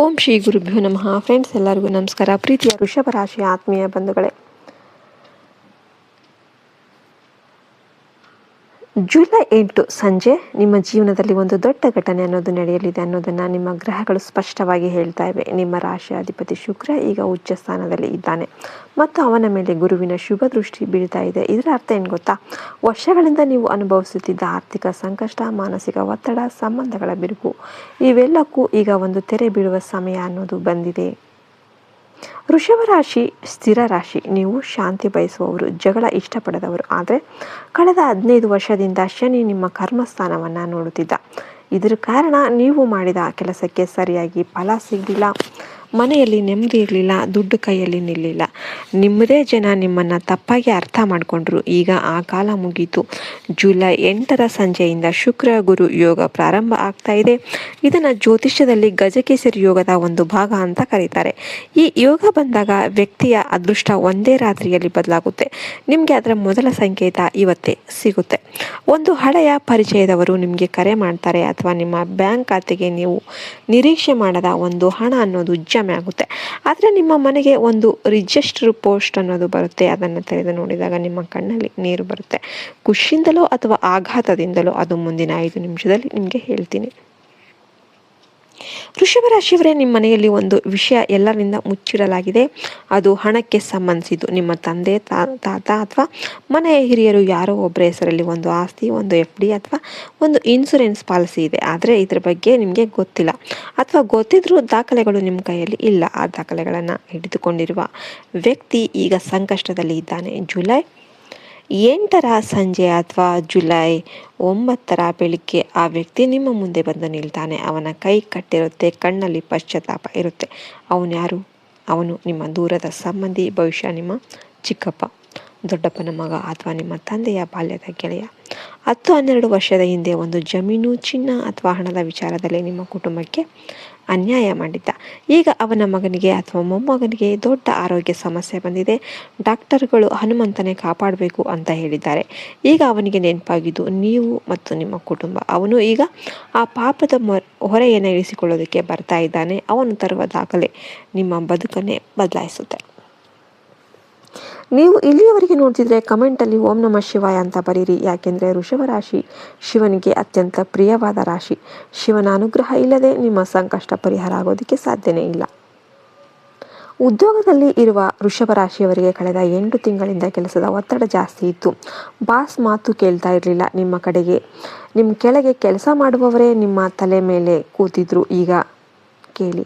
ಓಂ ಶ್ರೀ ಗುರುಭ್ಯೋ ನಮಃ. ಫ್ರೆಂಡ್ಸ್, ಎಲ್ಲರಿಗೂ ನಮಸ್ಕಾರ. ಪ್ರೀತಿಯ ವೃಷಭ ರಾಶಿಯ ಆತ್ಮೀಯ ಬಂಧುಗಳೇ, ಜುಲೈ 8 ಸಂಜೆ ನಿಮ್ಮ ಜೀವನದಲ್ಲಿ ಒಂದು ದೊಡ್ಡ ಘಟನೆ ಅನ್ನೋದು ನಡೆಯಲಿದೆ ಅನ್ನೋದನ್ನು ನಿಮ್ಮ ಗ್ರಹಗಳು ಸ್ಪಷ್ಟವಾಗಿ ಹೇಳ್ತಾ ಇವೆ. ನಿಮ್ಮ ರಾಶಿಯ ಅಧಿಪತಿ ಶುಕ್ರ ಈಗ ಉಚ್ಚ ಸ್ಥಾನದಲ್ಲಿ ಇದ್ದಾನೆ ಮತ್ತು ಅವನ ಮೇಲೆ ಗುರುವಿನ ಶುಭ ದೃಷ್ಟಿ ಬೀಳ್ತಾ ಇದೆ. ಇದರ ಅರ್ಥ ಏನು ಗೊತ್ತಾ? ವರ್ಷಗಳಿಂದ ನೀವು ಅನುಭವಿಸುತ್ತಿದ್ದ ಆರ್ಥಿಕ ಸಂಕಷ್ಟ, ಮಾನಸಿಕ ಒತ್ತಡ, ಸಂಬಂಧಗಳ ಬಿರುಕು ಇವೆಲ್ಲಕ್ಕೂ ಈಗ ಒಂದು ತೆರೆ ಬೀಳುವ ಸಮಯ ಅನ್ನೋದು ಬಂದಿದೆ. ವೃಷಭ ರಾಶಿ ಸ್ಥಿರ ರಾಶಿ. ನೀವು ಶಾಂತಿ ಬಯಸುವವರು, ಜಗಳ ಇಷ್ಟಪಡದವರು. ಆದರೆ ಕಳೆದ 15 ವರ್ಷದಿಂದ ಶನಿ ನಿಮ್ಮ ಕರ್ಮಸ್ಥಾನವನ್ನು ನೋಡುತ್ತಿದ್ದ. ಇದರ ಕಾರಣ ನೀವು ಮಾಡಿದ ಕೆಲಸಕ್ಕೆ ಸರಿಯಾಗಿ ಫಲ ಸಿಗಲಿಲ್ಲ, ಮನೆಯಲ್ಲಿ ನೆಮ್ಮದಿ ಇರಲಿಲ್ಲ, ದುಡ್ಡು ಕೈಯಲ್ಲಿ ನಿಲ್ಲಿಲ್ಲ. ನಿಮ್ಮದೇ ಜನ ನಿಮ್ಮನ್ನು ತಪ್ಪಾಗಿ ಅರ್ಥ ಮಾಡಿಕೊಂಡ್ರು. ಈಗ ಆ ಕಾಲ ಮುಗೀತು. ಜುಲೈ 8 ಸಂಜೆಯಿಂದ ಶುಕ್ರ ಗುರು ಯೋಗ ಪ್ರಾರಂಭ ಆಗ್ತಾ ಇದೆ. ಇದನ್ನು ಜ್ಯೋತಿಷ್ಯದಲ್ಲಿ ಗಜಕೇಸರಿ ಯೋಗದ ಒಂದು ಭಾಗ ಅಂತ ಕರೀತಾರೆ. ಈ ಯೋಗ ಬಂದಾಗ ವ್ಯಕ್ತಿಯ ಅದೃಷ್ಟ ಒಂದೇ ರಾತ್ರಿಯಲ್ಲಿ ಬದಲಾಗುತ್ತೆ. ನಿಮಗೆ ಅದರ ಮೊದಲ ಸಂಕೇತ ಇವತ್ತೇ ಸಿಗುತ್ತೆ. ಒಂದು ಹಳೆಯ ಪರಿಚಯದವರು ನಿಮಗೆ ಕರೆ ಮಾಡ್ತಾರೆ, ಅಥವಾ ನಿಮ್ಮ ಬ್ಯಾಂಕ್ ಖಾತೆಗೆ ನೀವು ನಿರೀಕ್ಷೆ ಮಾಡದ ಒಂದು ಹಣ ಅನ್ನೋದು ಜಮೆ ಆಗುತ್ತೆ. ಆದರೆ ನಿಮ್ಮ ಮನೆಗೆ ಒಂದು ರಿಜಿಸ್ಟರ್ ಪೋಸ್ಟ್ ಅನ್ನೋದು ಬರುತ್ತೆ. ಅದನ್ನು ತೆರೆದು ನೋಡಿದಾಗ ನಿಮ್ಮ ಕಣ್ಣಲ್ಲಿ ನೀರು ಬರುತ್ತೆ. ಖುಷಿಯಿಂದಲೋ ಅಥವಾ ಆಘಾತದಿಂದಲೋ ಅದು ಮುಂದಿನ 5 ನಿಮಿಷದಲ್ಲಿ ನಿಮಗೆ ಹೇಳ್ತೀನಿ. ವೃಷಭ ರಾಶಿಯವರೇ, ನಿಮ್ಮ ಮನೆಯಲ್ಲಿ ಒಂದು ವಿಷಯ ಎಲ್ಲರಿಂದ ಮುಚ್ಚಿಡಲಾಗಿದೆ. ಅದು ಹಣಕ್ಕೆ ಸಂಬಂಧಿಸಿದ್ದು. ನಿಮ್ಮ ತಂದೆ, ತಾತ ಅಥವಾ ಮನೆಯ ಹಿರಿಯರು ಯಾರೋ ಒಬ್ಬರ ಹೆಸರಲ್ಲಿ ಒಂದು ಆಸ್ತಿ, ಒಂದು FD ಅಥವಾ ಒಂದು ಇನ್ಶೂರೆನ್ಸ್ ಪಾಲಿಸಿ ಇದೆ. ಆದರೆ ಇದ್ರ ಬಗ್ಗೆ ನಿಮಗೆ ಗೊತ್ತಿಲ್ಲ, ಅಥವಾ ಗೊತ್ತಿದ್ರೂ ದಾಖಲೆಗಳು ನಿಮ್ಮ ಕೈಯಲ್ಲಿ ಇಲ್ಲ. ಆ ದಾಖಲೆಗಳನ್ನು ಹಿಡಿದುಕೊಂಡಿರುವ ವ್ಯಕ್ತಿ ಈಗ ಸಂಕಷ್ಟದಲ್ಲಿ ಇದ್ದಾನೆ. ಜುಲೈ 8 ಸಂಜೆ ಅಥವಾ ಜುಲೈ 9 ಬೆಳಿಗ್ಗೆ ಆ ವ್ಯಕ್ತಿ ನಿಮ್ಮ ಮುಂದೆ ಬಂದು ನಿಲ್ತಾನೆ. ಅವನ ಕೈ ಕಟ್ಟಿರುತ್ತೆ, ಕಣ್ಣಲ್ಲಿ ಪಶ್ಚಾತ್ತಾಪ ಇರುತ್ತೆ. ಅವನು ಯಾರು? ಅವನು ನಿಮ್ಮ ದೂರದ ಸಂಬಂಧಿ, ಭವಿಷ್ಯ ನಿಮ್ಮ ಚಿಕ್ಕಪ್ಪ, ದೊಡ್ಡಪ್ಪನ ಮಗ, ಅಥವಾ ನಿಮ್ಮ ತಂದೆಯ ಬಾಲ್ಯದ ಗೆಳೆಯ. 10-12 ವರ್ಷದ ಹಿಂದೆ ಒಂದು ಜಮೀನು, ಚಿನ್ನ ಅಥವಾ ಹಣದ ವಿಚಾರದಲ್ಲಿ ನಿಮ್ಮ ಕುಟುಂಬಕ್ಕೆ ಅನ್ಯಾಯ ಮಾಡಿದ್ದ. ಈಗ ಅವನ ಮಗನಿಗೆ ಅಥವಾ ಮೊಮ್ಮಗನಿಗೆ ದೊಡ್ಡ ಆರೋಗ್ಯ ಸಮಸ್ಯೆ ಬಂದಿದೆ. ಡಾಕ್ಟರ್ಗಳು ಹನುಮಂತನೇ ಕಾಪಾಡಬೇಕು ಅಂತ ಹೇಳಿದ್ದಾರೆ. ಈಗ ಅವನಿಗೆ ನೆನಪಾಗಿದ್ದು ನೀವು ಮತ್ತು ನಿಮ್ಮ ಕುಟುಂಬ. ಅವನು ಈಗ ಆ ಪಾಪದ ಹೊರೆಯನ್ನು ಇಳಿಸಿಕೊಳ್ಳೋದಕ್ಕೆ ಬರ್ತಾ ಇದ್ದಾನೆ. ಅವನು ತರುವ ದಾಖಲೆ ನಿಮ್ಮ ಬದುಕನ್ನೇ ಬದಲಾಯಿಸುತ್ತೆ. ನೀವು ಇಲ್ಲಿಯವರೆಗೆ ನೋಡ್ತಿದ್ರೆ ಕಮೆಂಟಲ್ಲಿ ಓಂ ನಮಃ ಶಿವಾಯ ಅಂತ ಬರೀರಿ. ಯಾಕೆಂದರೆ ವೃಷಭ ರಾಶಿ ಶಿವನಿಗೆ ಅತ್ಯಂತ ಪ್ರಿಯವಾದ ರಾಶಿ. ಶಿವನ ಅನುಗ್ರಹ ಇಲ್ಲದೆ ನಿಮ್ಮ ಸಂಕಷ್ಟ ಪರಿಹಾರ ಆಗೋದಕ್ಕೆ ಸಾಧ್ಯನೇ ಇಲ್ಲ. ಉದ್ಯೋಗದಲ್ಲಿ ಇರುವ ವೃಷಭ ರಾಶಿಯವರಿಗೆ ಕಳೆದ 8 ತಿಂಗಳಿಂದ ಕೆಲಸದ ಒತ್ತಡ ಜಾಸ್ತಿ ಇತ್ತು. ಬಾಸ್ ಮಾತು ಕೇಳ್ತಾ ಇರಲಿಲ್ಲ. ನಿಮ್ಮ ಕೆಳಗೆ ಕೆಲಸ ಮಾಡುವವರೇ ನಿಮ್ಮ ತಲೆ ಮೇಲೆ ಕೂತಿದ್ರು. ಈಗ ಕೇಳಿ,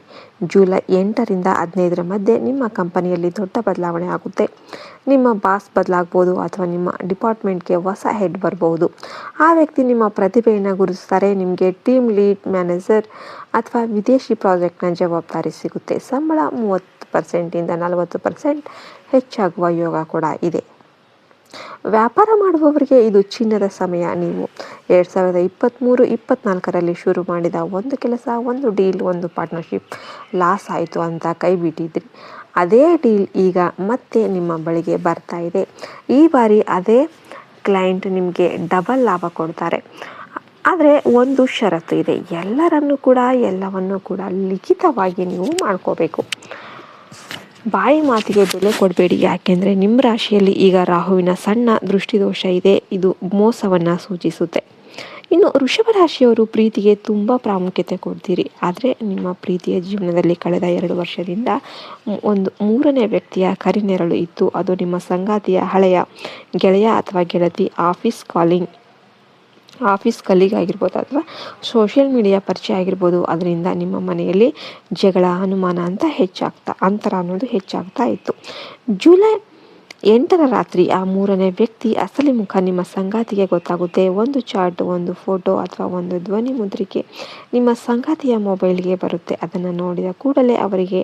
ಜುಲೈ 8ರಿಂದ 15 ಮಧ್ಯೆ ನಿಮ್ಮ ಕಂಪನಿಯಲ್ಲಿ ದೊಡ್ಡ ಬದಲಾವಣೆ ಆಗುತ್ತೆ. ನಿಮ್ಮ ಬಾಸ್ ಬದಲಾಗ್ಬೋದು, ಅಥವಾ ನಿಮ್ಮ ಡಿಪಾರ್ಟ್ಮೆಂಟ್ಗೆ ಹೊಸ ಹೆಡ್ ಬರ್ಬೋದು. ಆ ವ್ಯಕ್ತಿ ನಿಮ್ಮ ಪ್ರತಿಭೆಯನ್ನು ಗುರುತಿಸ್ತಾರೆ. ನಿಮಗೆ ಟೀಮ್ ಲೀಡ್, ಮ್ಯಾನೇಜರ್ ಅಥವಾ ವಿದೇಶಿ ಪ್ರಾಜೆಕ್ಟ್ನ ಜವಾಬ್ದಾರಿ ಸಿಗುತ್ತೆ. ಸಂಬಳ 30% 40% ಹೆಚ್ಚಾಗುವ ಯೋಗ ಕೂಡ ಇದೆ. ವ್ಯಾಪಾರ ಮಾಡುವವರಿಗೆ ಇದು ಚಿನ್ನದ ಸಮಯ. ನೀವು 2023-24ರಲ್ಲಿ ಶುರು ಮಾಡಿದ ಒಂದು ಕೆಲಸ, ಒಂದು ಡೀಲ್, ಒಂದು ಪಾರ್ಟ್ನರ್ಶಿಪ್ ಲಾಸ್ ಆಯಿತು ಅಂತ ಕೈ ಬಿಟ್ಟಿದ್ರಿ. ಅದೇ ಡೀಲ್ ಈಗ ಮತ್ತೆ ನಿಮ್ಮ ಬಳಿಗೆ ಬರ್ತಾ ಇದೆ. ಈ ಬಾರಿ ಅದೇ ಕ್ಲೈಂಟ್ ನಿಮಗೆ ಡಬಲ್ ಲಾಭ ಕೊಡ್ತಾರೆ. ಆದರೆ ಒಂದು ಷರತ್ತು ಇದೆ, ಎಲ್ಲವನ್ನೂ ಕೂಡ ಲಿಖಿತವಾಗಿ ನೀವು ಮಾಡ್ಕೋಬೇಕು. ಬಾಯಿ ಮಾತಿಗೆ ಬೆಲೆ ಕೊಡಬೇಡಿ. ಯಾಕೆಂದರೆ ನಿಮ್ಮ ರಾಶಿಯಲ್ಲಿ ಈಗ ರಾಹುವಿನ ಸಣ್ಣ ದೃಷ್ಟಿದೋಷ ಇದೆ. ಇದು ಮೋಸವನ್ನು ಸೂಚಿಸುತ್ತೆ. ಇನ್ನು ವೃಷಭ ರಾಶಿಯವರು ಪ್ರೀತಿಗೆ ತುಂಬ ಪ್ರಾಮುಖ್ಯತೆ ಕೊಡ್ತೀರಿ. ಆದರೆ ನಿಮ್ಮ ಪ್ರೀತಿಯ ಜೀವನದಲ್ಲಿ ಕಳೆದ 2 ವರ್ಷದಿಂದ ಒಂದು 3ನೇ ವ್ಯಕ್ತಿಯ ಕರಿನೆರಳು ಇತ್ತು. ಅದು ನಿಮ್ಮ ಸಂಗಾತಿಯ ಹಳೆಯ ಗೆಳೆಯ ಅಥವಾ ಗೆಳತಿ, ಆಫೀಸ್ ಕಲೀಗ್ ಆಗಿರ್ಬೋದು, ಅಥವಾ ಸೋಷಿಯಲ್ ಮೀಡಿಯಾ ಪರಿಚಯ ಆಗಿರ್ಬೋದು. ಅದರಿಂದ ನಿಮ್ಮ ಮನೆಯಲ್ಲಿ ಜಗಳ, ಅನುಮಾನ ಅಂತರ ಅನ್ನೋದು ಹೆಚ್ಚಾಗ್ತಾ ಇತ್ತು. ಜುಲೈ 8 ರಾತ್ರಿ ಆ 3ನೇ ವ್ಯಕ್ತಿ ಅಸಲಿ ಮುಖ ನಿಮ್ಮ ಸಂಗಾತಿಗೆ ಗೊತ್ತಾಗುತ್ತೆ. ಒಂದು ಚಾಟ್, ಒಂದು ಫೋಟೋ ಅಥವಾ ಒಂದು ಧ್ವನಿ ಮುದ್ರಿಕೆ ನಿಮ್ಮ ಸಂಗಾತಿಯ ಮೊಬೈಲ್ಗೆ ಬರುತ್ತೆ. ಅದನ್ನು ನೋಡಿದ ಕೂಡಲೇ ಅವರಿಗೆ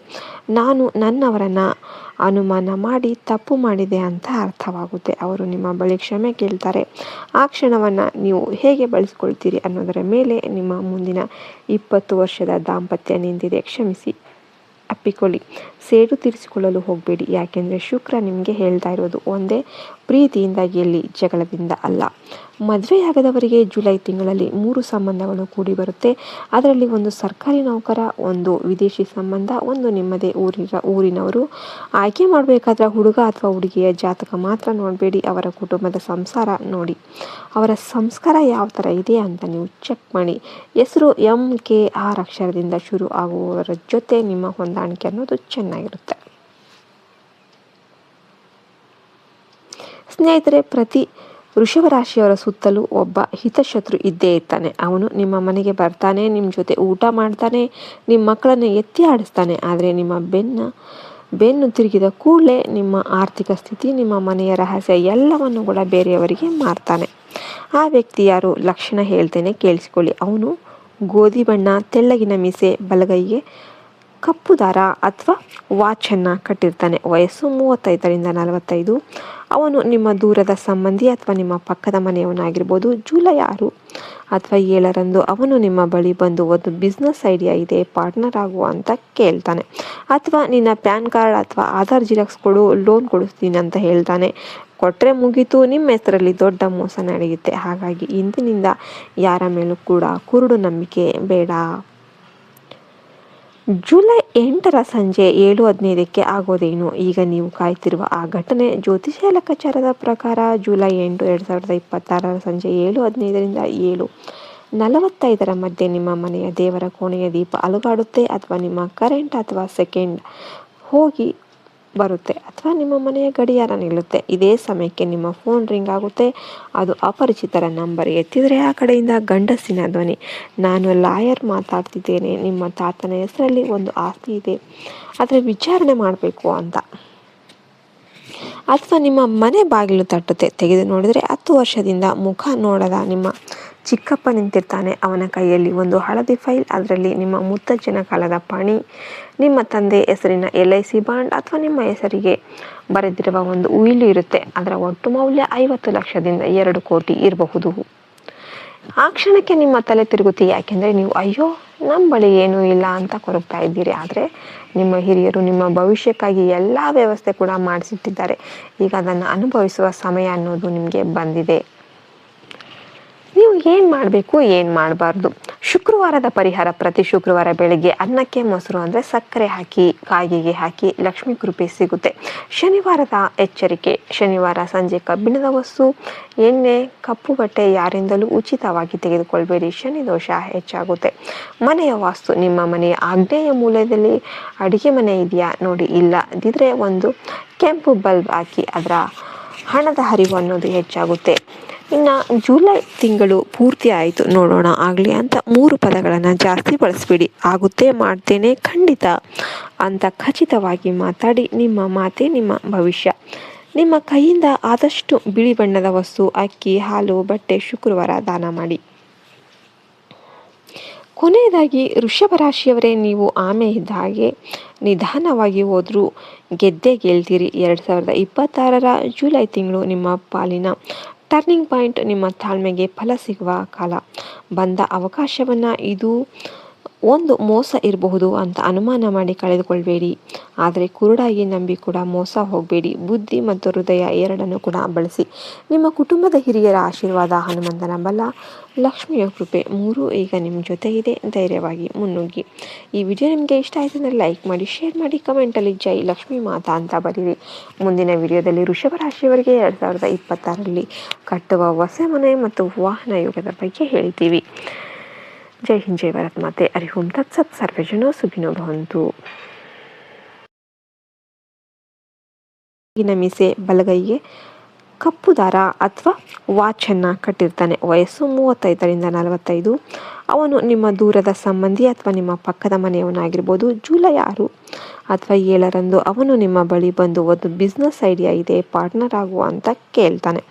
ನಾನು ನನ್ನವರನ್ನು ಅನುಮಾನ ಮಾಡಿ ತಪ್ಪು ಮಾಡಿದೆ ಅಂತ ಅರ್ಥವಾಗುತ್ತೆ. ಅವರು ನಿಮ್ಮ ಬಳಿ ಕ್ಷಮೆ ಕೇಳ್ತಾರೆ. ಆ ಕ್ಷಣವನ್ನು ನೀವು ಹೇಗೆ ಬಳಸ್ಕೊಳ್ತೀರಿ ಅನ್ನೋದರ ಮೇಲೆ ನಿಮ್ಮ ಮುಂದಿನ 20 ವರ್ಷದ ದಾಂಪತ್ಯ ನಿಂತಿದೆ. ಕ್ಷಮಿಸಿ, ಅಪ್ಪಿಕೊಳ್ಳಿ, ಸೇಡು ತೀರಿಸಿಕೊಳ್ಳಲು ಹೋಗಬೇಡಿ. ಯಾಕೆಂದರೆ ಶುಕ್ರ ನಿಮಗೆ ಹೇಳ್ತಾ ಇರೋದು ಒಂದೇ, ಪ್ರೀತಿಯಿಂದ ಗೆಲ್ಲಿ, ಜಗಳದಿಂದ ಅಲ್ಲ. ಮದುವೆಯಾಗದವರಿಗೆ ಜುಲೈ ತಿಂಗಳಲ್ಲಿ 3 ಸಂಬಂಧಗಳು ಕೂಡಿ ಬರುತ್ತೆ. ಅದರಲ್ಲಿ ಒಂದು ಸರ್ಕಾರಿ ನೌಕರ, ಒಂದು ವಿದೇಶಿ ಸಂಬಂಧ, ಒಂದು ನಿಮ್ಮದೇ ಊರಿನವರು. ಆಯ್ಕೆ ಮಾಡಬೇಕಾದ್ರೆ ಹುಡುಗ ಅಥವಾ ಹುಡುಗಿಯ ಜಾತಕ ಮಾತ್ರ ನೋಡಬೇಡಿ, ಅವರ ಕುಟುಂಬದ ಸಂಸಾರ ನೋಡಿ. ಅವರ ಸಂಸ್ಕಾರ ಯಾವ ಥರ ಇದೆ ಅಂತ ನೀವು ಚೆಕ್ ಮಾಡಿ. ಹೆಸರು MKR ಅಕ್ಷರದಿಂದ ಶುರು ಆಗುವವರ ಜೊತೆ ನಿಮ್ಮ ಹೊಂದಾಣಿಕೆ ಅನ್ನೋದು ಚೆನ್ನಾಗಿರುತ್ತೆ. ಸ್ನೇಹಿತರೆ, ಪ್ರತಿ ವೃಷಭ ರಾಶಿಯವರ ಸುತ್ತಲೂ ಒಬ್ಬ ಹಿತಶತ್ರು ಇದ್ದೇ ಇರ್ತಾನೆ. ಅವನು ನಿಮ್ಮ ಮನೆಗೆ ಬರ್ತಾನೆ, ನಿಮ್ಮ ಜೊತೆ ಊಟ ಮಾಡ್ತಾನೆ, ನಿಮ್ಮ ಮಕ್ಕಳನ್ನು ಎತ್ತಿ ಆಡಿಸ್ತಾನೆ. ಆದರೆ ನಿಮ್ಮ ಬೆನ್ನು ತಿರುಗಿದ ಕೂಡಲೇ ನಿಮ್ಮ ಆರ್ಥಿಕ ಸ್ಥಿತಿ, ನಿಮ್ಮ ಮನೆಯ ರಹಸ್ಯ ಎಲ್ಲವನ್ನು ಕೂಡ ಬೇರೆಯವರಿಗೆ ಮಾರ್ತಾನೆ. ಆ ವ್ಯಕ್ತಿ ಯಾರು? ಲಕ್ಷಣ ಹೇಳ್ತೇನೆ, ಕೇಳಿಸಿಕೊಳ್ಳಿ. ಅವನು ಗೋಧಿ ಬಣ್ಣ, ತೆಳ್ಳಗಿನ ಮೀಸೆ, ಬಲಗೈಗೆ ಕಪ್ಪು ದಾರ ಅಥವಾ ವಾಚನ್ನು ಕಟ್ಟಿರ್ತಾನೆ. ವಯಸ್ಸು 35ರಿಂದ 45. ಅವನು ನಿಮ್ಮ ದೂರದ ಸಂಬಂಧಿ ಅಥವಾ ನಿಮ್ಮ ಪಕ್ಕದ ಮನೆಯವನಾಗಿರ್ಬೋದು. ಜುಲೈ 6 ಅಥವಾ 7ರಂದು ಅವನು ನಿಮ್ಮ ಬಳಿ ಬಂದು ಒಂದು ಬಿಸ್ನೆಸ್ ಐಡಿಯಾ ಇದೆ, ಪಾರ್ಟ್ನರ್ ಆಗುವ ಅಂತ ಕೇಳ್ತಾನೆ. ಅಥವಾ ನಿನ್ನ ಪ್ಯಾನ್ ಕಾರ್ಡ್ ಅಥವಾ ಆಧಾರ್ ಜಿರಾಕ್ಸ್ ಕೊಡು, ಲೋನ್ ಕೊಡಿಸ್ತೀನಿ ಅಂತ ಹೇಳ್ತಾನೆ. ಕೊಟ್ಟರೆ ಮುಗೀತು, ನಿಮ್ಮ ಹೆಸರಲ್ಲಿ ದೊಡ್ಡ ಮೋಸ ನಡೆಯುತ್ತೆ. ಹಾಗಾಗಿ ಇಂದಿನಿಂದ ಯಾರ ಮೇಲೂ ಕೂಡ ಕುರುಡು ನಂಬಿಕೆ ಬೇಡ. ಜುಲೈ 8ರ ಸಂಜೆ 7:15 ಆಗೋದೇನು? ಈಗ ನೀವು ಕಾಯ್ತಿರುವ ಆ ಘಟನೆ. ಜ್ಯೋತಿಷ್ಯ ಲೆಕ್ಕಾಚಾರದ ಪ್ರಕಾರ ಜುಲೈ 8, 2026 ಸಂಜೆ 7:15ರಿಂದ 7:45 ಮಧ್ಯೆ ನಿಮ್ಮ ಮನೆಯ ದೇವರ ಕೋಣೆಯ ದೀಪ ಅಲುಗಾಡುತ್ತೆ, ಅಥವಾ ನಿಮ್ಮ ಕರೆಂಟ್ ಅಥವಾ ಸೆಕೆಂಡ್ ಹೋಗಿ ಬರುತ್ತೆ, ಅಥವಾ ನಿಮ್ಮ ಮನೆಯ ಗಡಿಯಾರ ನಿಲ್ಲುತ್ತೆ. ಇದೇ ಸಮಯಕ್ಕೆ ನಿಮ್ಮ ಫೋನ್ ರಿಂಗ್ ಆಗುತ್ತೆ. ಅದು ಅಪರಿಚಿತರ ನಂಬರ್. ಎತ್ತಿದರೆ ಆ ಕಡೆಯಿಂದ ಗಂಡಸಿನ ಧ್ವನಿ. ನಾನು ಲಾಯರ್ ಮಾತಾಡ್ತಿದ್ದೇನೆ, ನಿಮ್ಮ ತಾತನ ಹೆಸರಲ್ಲಿ ಒಂದು ಆಸ್ತಿ ಇದೆ, ಆದರೆ ವಿಚಾರಣೆ ಮಾಡಬೇಕು ಅಂತ. ಅಥವಾ ನಿಮ್ಮ ಮನೆ ಬಾಗಿಲು ತಟ್ಟುತ್ತೆ. ತೆಗೆದು ನೋಡಿದರೆ 10 ವರ್ಷದಿಂದ ಮುಖ ನೋಡದ ನಿಮ್ಮ ಚಿಕ್ಕಪ್ಪ ನಿಂತಿರ್ತಾನೆ. ಅವನ ಕೈಯಲ್ಲಿ ಒಂದು ಹಳದಿ ಫೈಲ್. ಅದರಲ್ಲಿ ನಿಮ್ಮ ಮುತ್ತಜ್ಜನ ಕಾಲದ ಪಣಿ, ನಿಮ್ಮ ತಂದೆ ಹೆಸರಿನ LIC ಬಾಂಡ್ ಅಥವಾ ನಿಮ್ಮ ಹೆಸರಿಗೆ ಬರೆದಿರುವ ಒಂದು ಉಯಿಲು ಇರುತ್ತೆ. ಅದರ ಒಟ್ಟು ಮೌಲ್ಯ 50 ಲಕ್ಷದಿಂದ 2 ಕೋಟಿ ಇರಬಹುದು. ಆ ಕ್ಷಣಕ್ಕೆ ನಿಮ್ಮ ತಲೆ ತಿರುಗುತ್ತೆ. ಯಾಕೆಂದರೆ ನೀವು ಅಯ್ಯೋ ನಮ್ಮ ಬಳಿ ಏನೂ ಇಲ್ಲ ಅಂತ ಕೊರಗ್ತಾ ಇದ್ದೀರಿ. ಆದರೆ ನಿಮ್ಮ ಹಿರಿಯರು ನಿಮ್ಮ ಭವಿಷ್ಯಕ್ಕಾಗಿ ಎಲ್ಲ ವ್ಯವಸ್ಥೆ ಕೂಡ ಮಾಡಿಸಿಟ್ಟಿದ್ದಾರೆ. ಈಗ ಅದನ್ನು ಅನುಭವಿಸುವ ಸಮಯ ಅನ್ನೋದು ನಿಮಗೆ ಬಂದಿದೆ. ನೀವು ಏನು ಮಾಡಬೇಕು, ಏನು ಮಾಡಬಾರ್ದು? ಶುಕ್ರವಾರದ ಪರಿಹಾರ. ಪ್ರತಿ ಶುಕ್ರವಾರ ಬೆಳಗ್ಗೆ ಅನ್ನಕ್ಕೆ ಮೊಸರು ಅಂದರೆ ಸಕ್ಕರೆ ಹಾಕಿ ಕಾಯಿಗೆ ಹಾಕಿ ಲಕ್ಷ್ಮೀ ಕೃಪೆ ಸಿಗುತ್ತೆ. ಶನಿವಾರದ ಎಚ್ಚರಿಕೆ. ಶನಿವಾರ ಸಂಜೆ ಕಬ್ಬಿಣದ ವಸ್ತು, ಎಣ್ಣೆ, ಕಪ್ಪು ಬಟ್ಟೆ ಯಾರಿಂದಲೂ ಉಚಿತವಾಗಿ ತೆಗೆದುಕೊಳ್ಬೇಡಿ, ಶನಿ ದೋಷ ಹೆಚ್ಚಾಗುತ್ತೆ. ಮನೆಯ ವಾಸ್ತು. ನಿಮ್ಮ ಮನೆಯ ಆಗ್ನೇಯ ಮೂಲೆಯಲ್ಲಿ ಅಡುಗೆ ಮನೆ ಇದೆಯಾ ನೋಡಿ. ಇಲ್ಲದಿದ್ದರೆ ಒಂದು ಕೆಂಪು ಬಲ್ಬ್ ಹಾಕಿ, ಅದರ ಹಣದ ಹರಿವು ಅನ್ನೋದು ಹೆಚ್ಚಾಗುತ್ತೆ. ಇನ್ನು ಜುಲೈ ತಿಂಗಳು ಪೂರ್ತಿ ಆಯಿತು, ನೋಡೋಣ ಆಗಲಿ ಅಂತ 3 ಪದಗಳನ್ನು ಜಾಸ್ತಿ ಬಳಸಬೇಡಿ. ಆಗುತ್ತೆ, ಮಾಡ್ತೇನೆ, ಖಂಡಿತ ಅಂತ ಖಚಿತವಾಗಿ ಮಾತಾಡಿ. ನಿಮ್ಮ ಮಾತೆ ನಿಮ್ಮ ಭವಿಷ್ಯ. ನಿಮ್ಮ ಕೈಯಿಂದ ಆದಷ್ಟು ಬಿಳಿ ಬಣ್ಣದ ವಸ್ತು, ಅಕ್ಕಿ, ಹಾಲು, ಬಟ್ಟೆ ಶುಕ್ರವಾರ ದಾನ ಮಾಡಿ. ಕೊನೆಯದಾಗಿ ವೃಷಭ ರಾಶಿಯವರೇ, ನೀವು ಆಮೆ ಇದ್ದ ಹಾಗೆ ನಿಧಾನವಾಗಿ ಹೋದರೂ ಗೆದ್ದೇ ಗೆಲ್ತೀರಿ. 2026ರ ಜುಲೈ ತಿಂಗಳು ನಿಮ್ಮ ಪಾಲಿನ ಟರ್ನಿಂಗ್ ಪಾಯಿಂಟ್. ನಿಮ್ಮ ತಾಳ್ಮೆಗೆ ಫಲ ಸಿಗುವ ಕಾಲ. ಬಂದ ಅವಕಾಶವನ್ನು ಇದು ಒಂದು ಮೋಸ ಇರಬಹುದು ಅಂತ ಅನುಮಾನ ಮಾಡಿ ಕಳೆದುಕೊಳ್ಬೇಡಿ. ಆದರೆ ಕುರುಡಾಗಿ ನಂಬಿ ಕೂಡ ಮೋಸ ಹೋಗಬೇಡಿ. ಬುದ್ಧಿ ಮತ್ತು ಹೃದಯ ಎರಡನ್ನೂ ಕೂಡ ಬಳಸಿ. ನಿಮ್ಮ ಕುಟುಂಬದ ಹಿರಿಯರ ಆಶೀರ್ವಾದ, ಹನುಮಂತನ ಬಲ, ಲಕ್ಷ್ಮಿಯ ಕೃಪೆ 3 ಈಗ ನಿಮ್ಮ ಜೊತೆ ಇದೆ. ಧೈರ್ಯವಾಗಿ ಮುನ್ನುಗ್ಗಿ. ಈ ವಿಡಿಯೋ ನಿಮಗೆ ಇಷ್ಟ ಆಯಿತು ಅಂದರೆ ಲೈಕ್ ಮಾಡಿ, ಶೇರ್ ಮಾಡಿ, ಕಮೆಂಟಲ್ಲಿ ಜೈ ಲಕ್ಷ್ಮೀ ಮಾತಾ ಅಂತ ಬರೀರಿ. ಮುಂದಿನ ವಿಡಿಯೋದಲ್ಲಿ ವೃಷಭ ರಾಶಿಯವರಿಗೆ 2026ರಲ್ಲಿ ಕಟ್ಟುವ ಹೊಸ ಮನೆ ಮತ್ತು ವಾಹನ ಯೋಗದ ಬಗ್ಗೆ ಹೇಳ್ತೀವಿ. ಜೈ ಹಿಂದ್, ಜೈ ಭಾರತ್ ಮಾತೆ. ಹರಿ ಓಂ ತತ್ಸತ್. ಸರ್ವೇ ಜನೋ ಸುಖಿನೋ ಭವಂತು. ಮೀಸೆ, ಬಲಗೈಗೆ ಕಪ್ಪು ದಾರ ಅಥವಾ ವಾಚನ್ನು ಕಟ್ಟಿರ್ತಾನೆ. ವಯಸ್ಸು 35ರಿಂದ 45. ಅವನು ನಿಮ್ಮ ದೂರದ ಸಂಬಂಧಿ ಅಥವಾ ನಿಮ್ಮ ಪಕ್ಕದ ಮನೆಯವನಾಗಿರ್ಬೋದು. ಜುಲೈ 6 ಅಥವಾ 7ರಂದು ಅವನು ನಿಮ್ಮ ಬಳಿ ಬಂದು ಒಂದು ಬಿಸ್ನೆಸ್ ಐಡಿಯಾ ಇದೆ, ಪಾರ್ಟ್ನರ್ ಆಗುವ ಅಂತ ಕೇಳ್ತಾನೆ.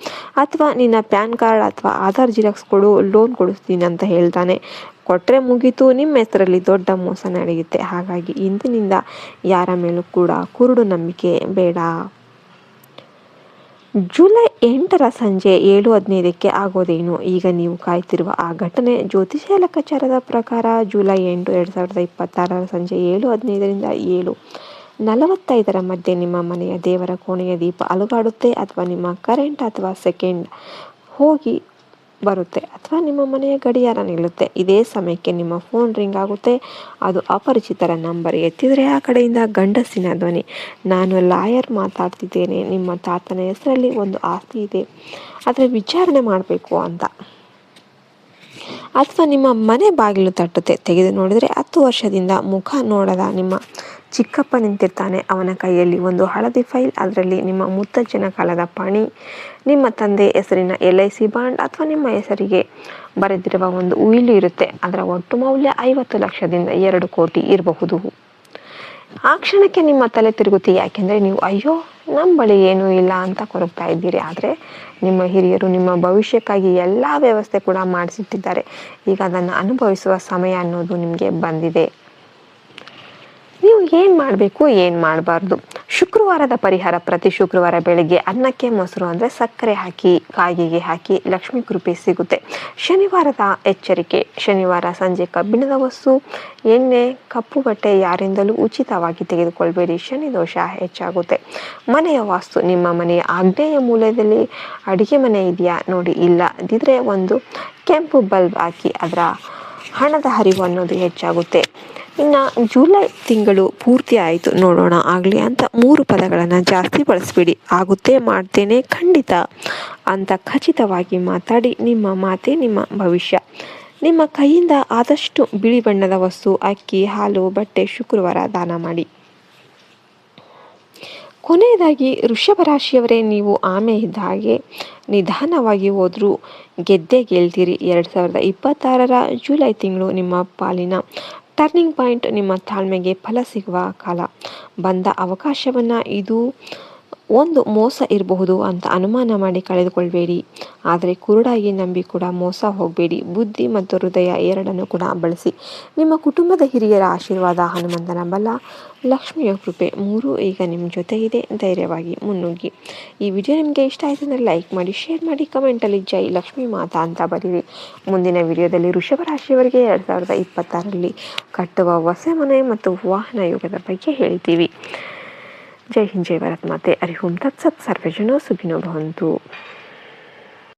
ಅಥವಾ ನಿನ್ನ ಪ್ಯಾನ್ ಕಾರ್ಡ್ ಅಥವಾ ಆಧಾರ್ ಜಿರಾಕ್ಸ್ ಕೊಡು, ಲೋನ್ ಕೊಡಿಸ್ತೀನಿ ಅಂತ ಹೇಳ್ತಾನೆ. ಕೊಟ್ಟರೆ ಮುಗೀತು, ನಿಮ್ಮ ಹೆಸರಲ್ಲಿ ದೊಡ್ಡ ಮೋಸ ನಡೆಯುತ್ತೆ. ಹಾಗಾಗಿ ಇಂದಿನಿಂದ ಯಾರ ಮೇಲೂ ಕೂಡ ಕುರುಡು ನಂಬಿಕೆ ಬೇಡ. ಜುಲೈ 8ರ ಸಂಜೆ 7:15 ಆಗೋದೇನು? ಈಗ ನೀವು ಕಾಯ್ತಿರುವ ಆ ಘಟನೆ. ಜ್ಯೋತಿಷ್ಯ ಲೆಕ್ಕಾಚಾರದ ಪ್ರಕಾರ ಜುಲೈ 8, 2026 ಸಂಜೆ 7:15ರಿಂದ 45ರ ಮಧ್ಯೆ ನಿಮ್ಮ ಮನೆಯ ದೇವರ ಕೋಣೆಯ ದೀಪ ಅಲುಗಾಡುತ್ತೆ, ಅಥವಾ ನಿಮ್ಮ ಕರೆಂಟ್ ಅಥವಾ ಸೆಕೆಂಡ್ ಹೋಗಿ ಬರುತ್ತೆ, ಅಥವಾ ನಿಮ್ಮ ಮನೆಯ ಗಡಿಯಾರ ನಿಲ್ಲುತ್ತೆ. ಇದೇ ಸಮಯಕ್ಕೆ ನಿಮ್ಮ ಫೋನ್ ರಿಂಗ್ ಆಗುತ್ತೆ. ಅದು ಅಪರಿಚಿತರ ನಂಬರ್. ಎತ್ತಿದರೆ ಆ ಕಡೆಯಿಂದ ಗಂಡಸಿನ ಧ್ವನಿ. ನಾನು ಲಾಯರ್ ಮಾತಾಡ್ತಿದ್ದೇನೆ, ನಿಮ್ಮ ತಾತನ ಹೆಸರಲ್ಲಿ ಒಂದು ಆಸ್ತಿ ಇದೆ, ಆದರೆ ವಿಚಾರಣೆ ಮಾಡಬೇಕು ಅಂತ. ಅಥವಾ ನಿಮ್ಮ ಮನೆ ಬಾಗಿಲು ತಟ್ಟುತ್ತೆ. ತೆಗೆದು ನೋಡಿದರೆ 10 ವರ್ಷದಿಂದ ಮುಖ ನೋಡದ ನಿಮ್ಮ ಚಿಕ್ಕಪ್ಪ ನಿಂತಿರ್ತಾನೆ. ಅವನ ಕೈಯಲ್ಲಿ ಒಂದು ಹಳದಿ ಫೈಲ್. ಅದರಲ್ಲಿ ನಿಮ್ಮ ಮುತ್ತಜ್ಜನ ಕಾಲದ ಪಣಿ, ನಿಮ್ಮ ತಂದೆ ಹೆಸರಿನ LIC ಬಾಂಡ್ ಅಥವಾ ನಿಮ್ಮ ಹೆಸರಿಗೆ ಬರೆದಿರುವ ಒಂದು ಉಯಿಲು ಇರುತ್ತೆ. ಅದರ ಒಟ್ಟು ಮೌಲ್ಯ 50 ಲಕ್ಷದಿಂದ 2 ಕೋಟಿ ಇರಬಹುದು. ಆ ಕ್ಷಣಕ್ಕೆ ನಿಮ್ಮ ತಲೆ ತಿರುಗುತ್ತೆ. ಯಾಕೆಂದರೆ ನೀವು ಅಯ್ಯೋ ನಮ್ಮ ಬಳಿ ಏನೂ ಇಲ್ಲ ಅಂತ ಕೊರಗ್ತಾ ಇದ್ದೀರಿ. ಆದರೆ ನಿಮ್ಮ ಹಿರಿಯರು ನಿಮ್ಮ ಭವಿಷ್ಯಕ್ಕಾಗಿ ಎಲ್ಲ ವ್ಯವಸ್ಥೆ ಕೂಡ ಮಾಡಿಸಿಟ್ಟಿದ್ದಾರೆ. ಈಗ ಅದನ್ನು ಅನುಭವಿಸುವ ಸಮಯ ಅನ್ನೋದು ನಿಮಗೆ ಬಂದಿದೆ. ನೀವು ಏನು ಮಾಡಬೇಕು, ಏನು ಮಾಡಬಾರ್ದು. ಶುಕ್ರವಾರದ ಪರಿಹಾರ: ಪ್ರತಿ ಶುಕ್ರವಾರ ಬೆಳಗ್ಗೆ ಅನ್ನಕ್ಕೆ ಮೊಸರು ಅಂದರೆ ಸಕ್ಕರೆ ಹಾಕಿ ಕಾಯಿಗೆ ಹಾಕಿ ಲಕ್ಷ್ಮೀ ಕೃಪೆ ಸಿಗುತ್ತೆ. ಶನಿವಾರದ ಎಚ್ಚರಿಕೆ: ಶನಿವಾರ ಸಂಜೆ ಕಬ್ಬಿಣದ ವಸ್ತು, ಎಣ್ಣೆ, ಕಪ್ಪು ಬಟ್ಟೆ ಯಾರಿಂದಲೂ ಉಚಿತವಾಗಿ ತೆಗೆದುಕೊಳ್ಬೇಡಿ, ಶನಿ ದೋಷ ಹೆಚ್ಚಾಗುತ್ತೆ. ಮನೆಯ ವಾಸ್ತು: ನಿಮ್ಮ ಮನೆಯ ಆಗ್ನೇಯ ಮೂಲೆಯಲ್ಲಿ ಅಡುಗೆ ಮನೆ ಇದೆಯಾ ನೋಡಿ, ಇಲ್ಲದಿದ್ದರೆ ಒಂದು ಕೆಂಪು ಬಲ್ಬ್ ಹಾಕಿ, ಅದರ ಹಣದ ಹರಿವು ಅನ್ನೋದು ಹೆಚ್ಚಾಗುತ್ತೆ. ಇನ್ನು ಜುಲೈ ತಿಂಗಳು ಪೂರ್ತಿ ಆಯಿತು ನೋಡೋಣ ಆಗಲಿ ಅಂತ 3 ಪದಗಳನ್ನು ಜಾಸ್ತಿ ಬಳಸಬೇಡಿ. ಆಗುತ್ತೆ, ಮಾಡ್ತೇನೆ, ಖಂಡಿತ ಅಂತ ಖಚಿತವಾಗಿ ಮಾತಾಡಿ. ನಿಮ್ಮ ಮಾತೆ ನಿಮ್ಮ ಭವಿಷ್ಯ. ನಿಮ್ಮ ಕೈಯಿಂದ ಆದಷ್ಟು ಬಿಳಿ ಬಣ್ಣದ ವಸ್ತು, ಅಕ್ಕಿ, ಹಾಲು, ಬಟ್ಟೆ ಶುಕ್ರವಾರ ದಾನ ಮಾಡಿ. ಕೊನೆಯದಾಗಿ ವೃಷಭ ರಾಶಿಯವರೇ, ನೀವು ಆಮೆ ಇದ್ದ ಹಾಗೆ ನಿಧಾನವಾಗಿ ಹೋದರೂ ಗೆದ್ದೇ ಗೆಲ್ತೀರಿ. 2026ರ ಜುಲೈ ತಿಂಗಳು ನಿಮ್ಮ ಪಾಲಿನ ಟರ್ನಿಂಗ್ ಪಾಯಿಂಟ್. ನಿಮ್ಮ ತಾಳ್ಮೆಗೆ ಫಲ ಸಿಗುವ ಕಾಲ. ಬಂದ ಅವಕಾಶವನ್ನು ಇದು ಒಂದು ಮೋಸ ಇರಬಹುದು ಅಂತ ಅನುಮಾನ ಮಾಡಿ ಕಳೆದುಕೊಳ್ಬೇಡಿ. ಆದರೆ ಕುರುಡಾಗಿ ನಂಬಿ ಕೂಡ ಮೋಸ ಹೋಗಬೇಡಿ. ಬುದ್ಧಿ ಮತ್ತು ಹೃದಯ ಎರಡನ್ನೂ ಕೂಡ ಬಳಸಿ. ನಿಮ್ಮ ಕುಟುಂಬದ ಹಿರಿಯರ ಆಶೀರ್ವಾದ, ಹನುಮಂತನ ಬಲ, ಲಕ್ಷ್ಮಿಯ ಕೃಪೆ 3 ಈಗ ನಿಮ್ಮ ಜೊತೆ ಇದೆ. ಧೈರ್ಯವಾಗಿ ಮುನ್ನುಗ್ಗಿ. ಈ ವಿಡಿಯೋ ನಿಮಗೆ ಇಷ್ಟ ಆಯಿತು ಅಂದರೆ ಲೈಕ್ ಮಾಡಿ, ಶೇರ್ ಮಾಡಿ, ಕಮೆಂಟಲ್ಲಿ ಜೈ ಲಕ್ಷ್ಮೀ ಮಾತಾ ಅಂತ ಬರೀರಿ. ಮುಂದಿನ ವಿಡಿಯೋದಲ್ಲಿ ವೃಷಭ ರಾಶಿಯವರಿಗೆ 2026ರಲ್ಲಿ ಕಟ್ಟುವ ಹೊಸ ಮನೆ ಮತ್ತು ವಾಹನ ಯೋಗದ ಬಗ್ಗೆ ಹೇಳ್ತೀವಿ. ಜೈ ಹಿಂದ್, ಜೈ ಭಾರತ್ ಮಾತೆ. ಹರಿ ಓಂ ತತ್ಸತ್. ಸರ್ವೇ ಜನೋ ಸುಖಿನೋ ಭವಂತು.